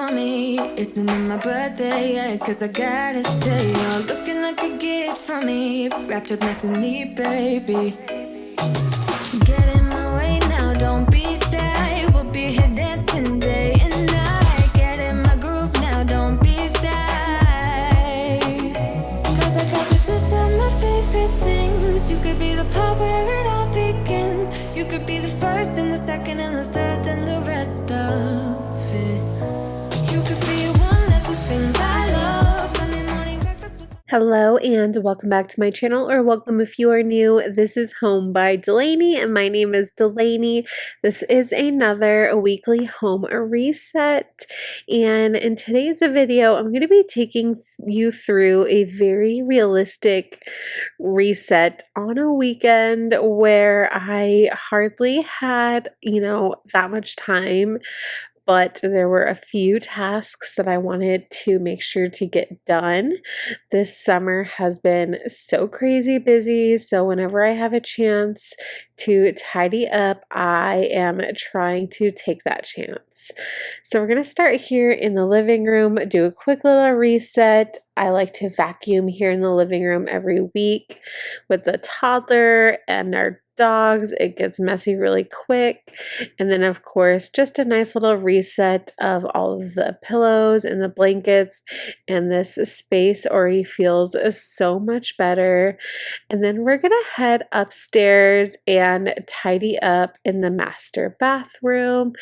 for me. Isn't it my birthday yet? Cause I gotta say, you're looking like a gift for me. Wrapped up nice and neat, baby. Get in my way now, don't be shy. We'll be here dancing day and night. Get in my groove now, don't be shy. Cause I got this list of my favorite things. You could be the part where it all begins. You could be the first and the second and the third and the rest of it. You could be one of the things I love. Sunday morning breakfast with... Hello and welcome back to my channel, or welcome if you are new. This is Home by Delaney and my name is Delaney. This is another weekly home reset, and in today's video I'm going to be taking you through a very realistic reset on a weekend where I hardly had, that much time. But there were a few tasks that I wanted to make sure to get done. This summer has been so crazy busy, so whenever I have a chance to tidy up, I am trying to take that chance. So we're going to start here in the living room, do a quick little reset. I like to vacuum here in the living room every week with the toddler and our dogs. It gets messy really quick. And then of course, just a nice little reset of all of the pillows and the blankets, and this space already feels so much better. And then we're gonna head upstairs and tidy up in the master bathroom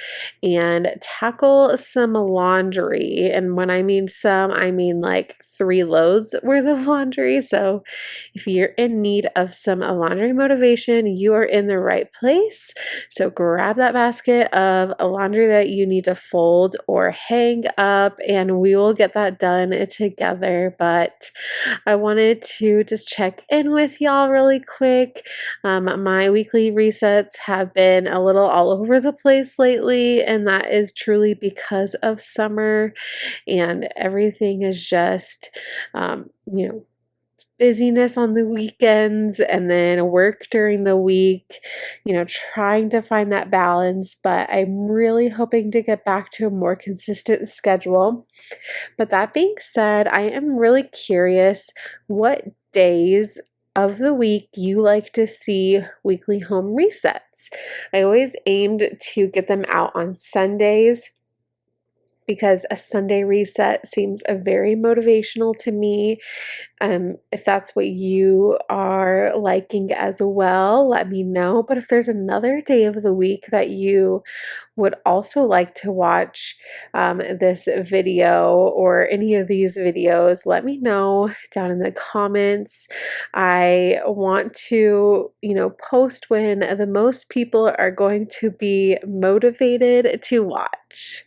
and tackle some laundry. And when I mean some, I mean like 3 loads worth of laundry. So if you're in need of some laundry motivation, you are in the right place. So grab that basket of laundry that you need to fold or hang up, and we will get that done together. But I wanted to just check in with y'all really quick. My weekly resets have been a little all over the place lately, and that is truly because of summer and everything is just, busyness on the weekends and then work during the week, trying to find that balance. But I'm really hoping to get back to a more consistent schedule. But that being said, I am really curious what days of the week you like to see weekly home resets. I always aimed to get them out on Sundays, because a Sunday reset seems very motivational to me. If that's what you are liking as well, let me know. But if there's another day of the week that you would also like to watch this video or any of these videos, let me know down in the comments. I want to, post when the most people are going to be motivated to watch.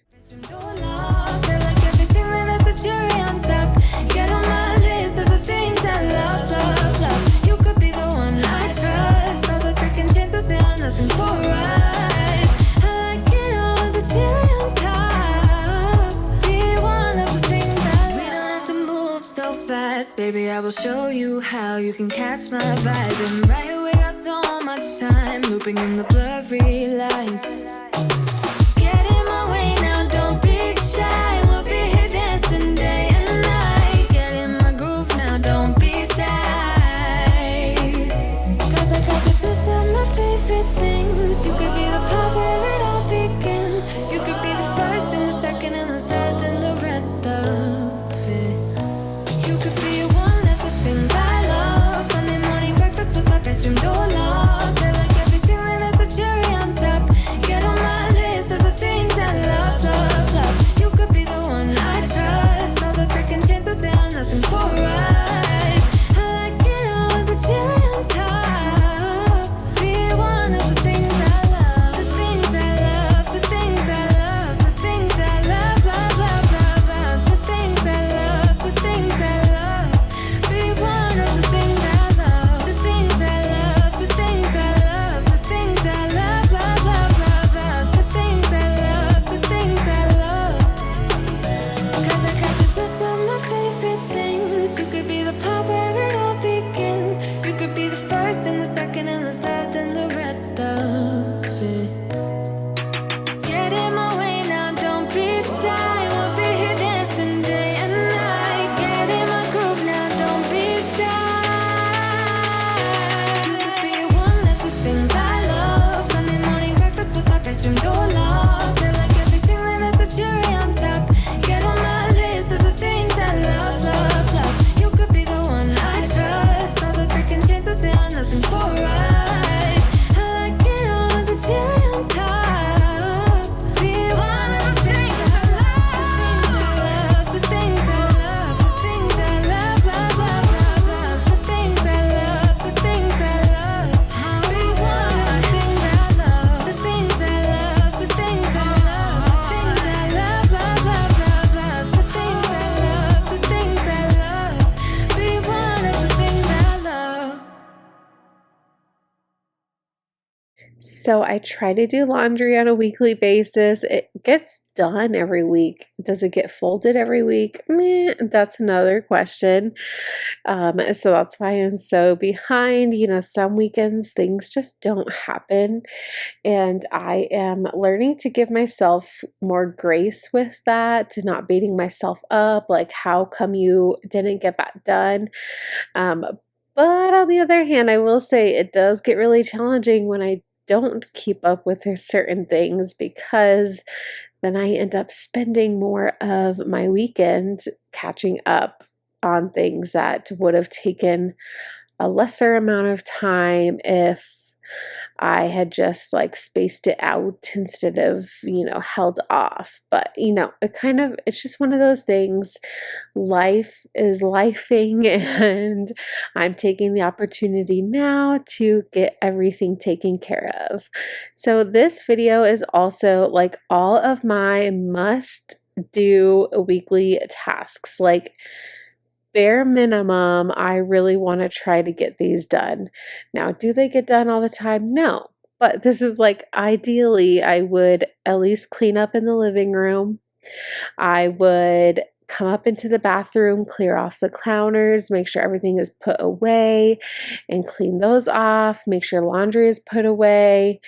Baby, I will show you how you can catch my vibe. And right away, got so much time looping in the blurry lights. Get in my way now, don't be shy. We'll be here dancing day and night. Get in my groove now, don't be shy. Cause I got this list of my favorite things. You could be the part where it all begins. You could be the first and the second and the third and the rest of it. You could be one of the things I love. Sunday morning breakfast with my bedroom door locked. I like everything that has a cherry on top. Get on So I try to do laundry on a weekly basis. It gets done every week. Does it get folded every week? Meh, that's another question. So that's why I'm so behind. Some weekends things just don't happen, and I am learning to give myself more grace with that, to not beating myself up. Like, how come you didn't get that done? Um, but on the other hand, I will say it does get really challenging when I don't keep up with certain things, because then I end up spending more of my weekend catching up on things that would have taken a lesser amount of time if I had just like spaced it out instead of, held off. But, it's just one of those things. Life is lifing, and I'm taking the opportunity now to get everything taken care of. So this video is also like all of my must do weekly tasks. Like, bare minimum, I really want to try to get these done. Now, do they get done all the time? No. But this is like, ideally, I would at least clean up in the living room. I would come up into the bathroom, clear off the counters, make sure everything is put away and clean those off, make sure laundry is put away,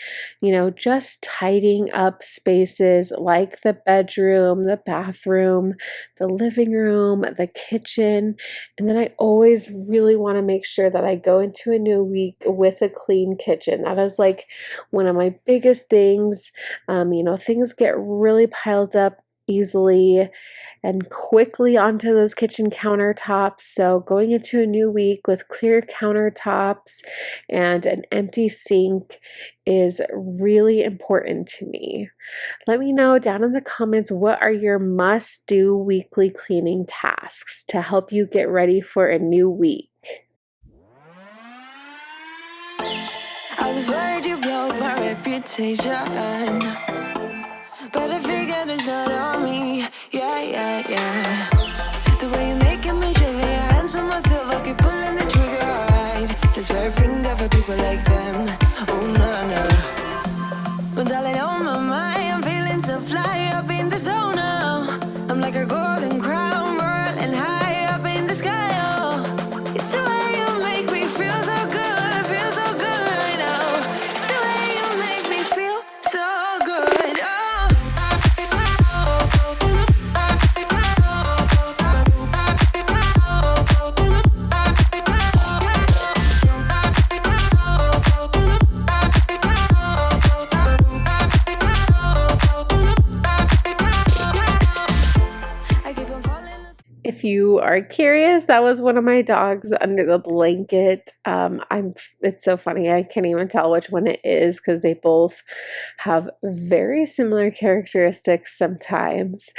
just tidying up spaces like the bedroom, the bathroom, the living room, the kitchen. And then I always really want to make sure that I go into a new week with a clean kitchen. That is like one of my biggest things. Things get really piled up easily and quickly onto those kitchen countertops. So going into a new week with clear countertops and an empty sink is really important to me. Let me know down in the comments, what are your must-do weekly cleaning tasks to help you get ready for a new week? I was worried you broke my reputation, but I figured it's not on me. Yeah. The way you're making me shiver, your hands on myself, I keep pulling the trigger, alright. This very finger for people like them. Oh, no. Well, darling, on my mind, I'm feeling so fly up in the zone now. I'm like a golden crown, whirling high up in the sky, oh. It's the way you make me feel so good, right now. It's the way you make me feel so good, oh. If you are curious, that was one of my dogs under the blanket. It's so funny. I can't even tell which one it is because they both have very similar characteristics sometimes.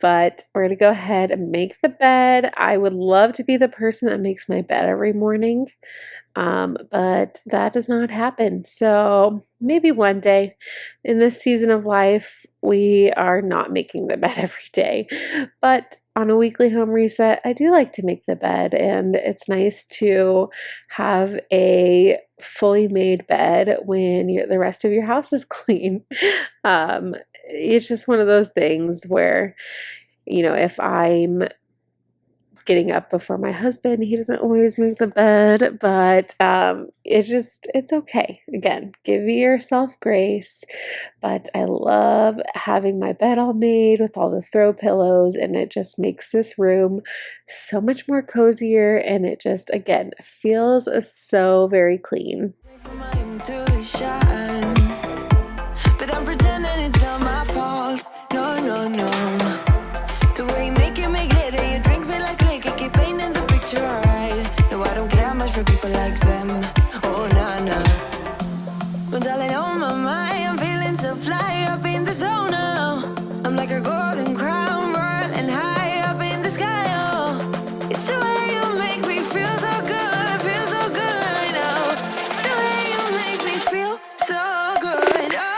But we're going to go ahead and make the bed. I would love to be the person that makes my bed every morning. But that does not happen. So maybe one day in this season of life, we are not making the bed every day. But on a weekly home reset, I do like to make the bed, and it's nice to have a fully made bed when the rest of your house is clean. It's just one of those things where, if I'm getting up before my husband, he doesn't always make the bed, but it's okay. Again, give yourself grace. But I love having my bed all made with all the throw pillows, and it just makes this room so much more cozier, and it just, again, feels so very clean. But I'm pretending it's not my fault. No. The way you make glitter, you drink me like liquor, keep painting the picture, alright. No, I don't care much for people like them. Oh, nah. Well, darling, on my mind, I'm feeling so fly up in the zone now. I'm like a golden crown, whirling high up in the sky, oh. It's the way you make me feel so good, right now. It's the way you make me feel so good, oh.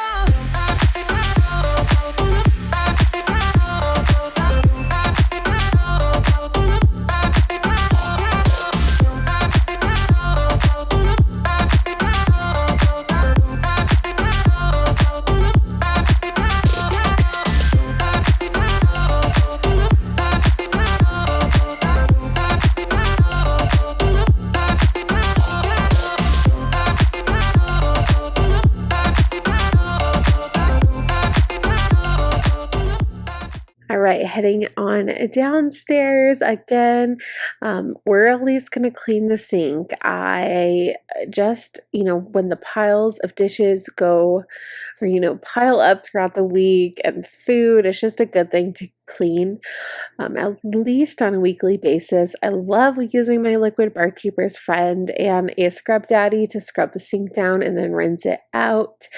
heading on downstairs again. We're at least gonna clean the sink. I just, when the piles of dishes go or pile up throughout the week and food, it's just a good thing to clean at least on a weekly basis. I love using my liquid barkeeper's friend and a scrub daddy to scrub the sink down and then rinse it out.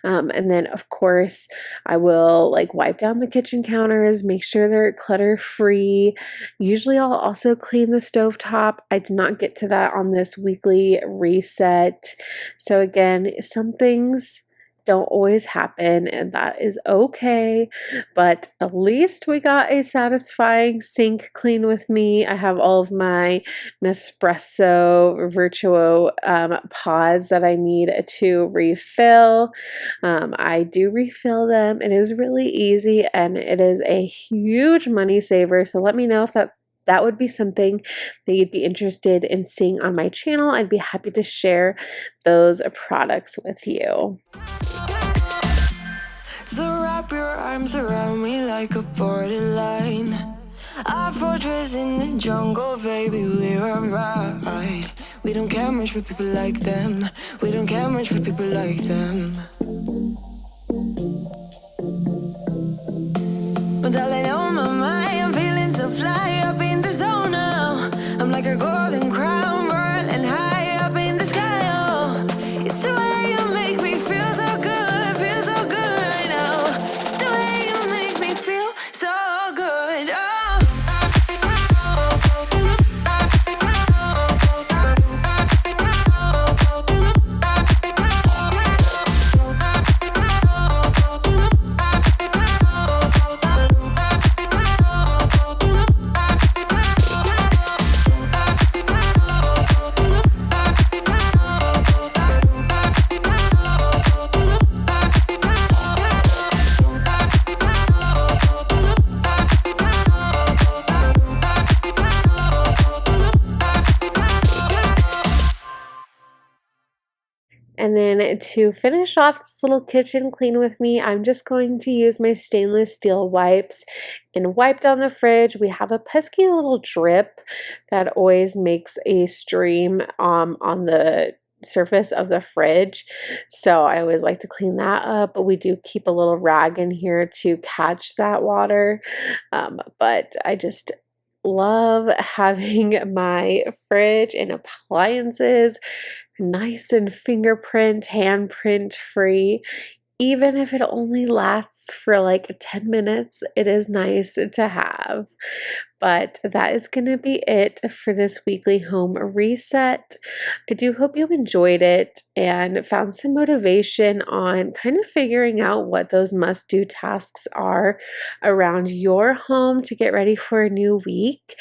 And then of course I will wipe down the kitchen counters, make sure they're clutter free. Usually I'll also clean the stovetop. I did not get to that on this weekly reset. So again, some things don't always happen, and that is okay, but at least we got a satisfying sink clean with me. I have all of my Nespresso Virtuo pods that I need to refill. I do refill them. It is really easy and it is a huge money saver, so let me know if that would be something that you'd be interested in seeing on my channel. I'd be happy to share those products with you. So wrap your arms around me like a borderline. Our fortress in the jungle, baby, we're alright. We don't care much for people like them. We don't care much for people like them. But darling, on my mind, I'm feeling so fly up in the zone now. I'm like a golden crown, whirling high up in the sky. Oh, it's the way you make me feel so good, feel so good right now. It's the way you make me feel so good. Oh. And then to finish off this little kitchen clean with me, I'm just going to use my stainless steel wipes and wipe down the fridge. We have a pesky little drip that always makes a stream on the surface of the fridge, so I always like to clean that up, but we do keep a little rag in here to catch that water. But I just love having my fridge and appliances nice and handprint free. Even if it only lasts for like 10 minutes, it is nice to have. But that is going to be it for this weekly home reset. I do hope you enjoyed it and found some motivation on kind of figuring out what those must-do tasks are around your home to get ready for a new week.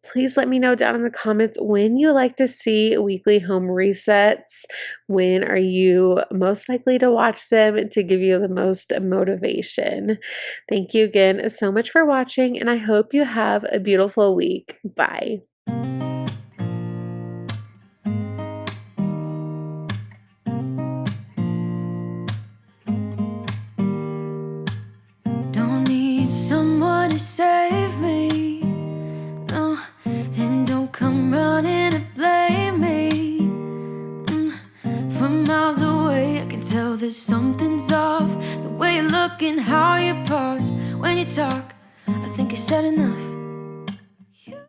Please let me know down in the comments when you like to see weekly home resets. When are you most likely to watch them to give you the most motivation? Thank you again so much for watching, and I hope you have a beautiful week. Bye. Don't need someone to save me, no, and don't come running to blame me. From miles away I can tell that something's off. The way you look and how you pause when you talk, I think you said enough.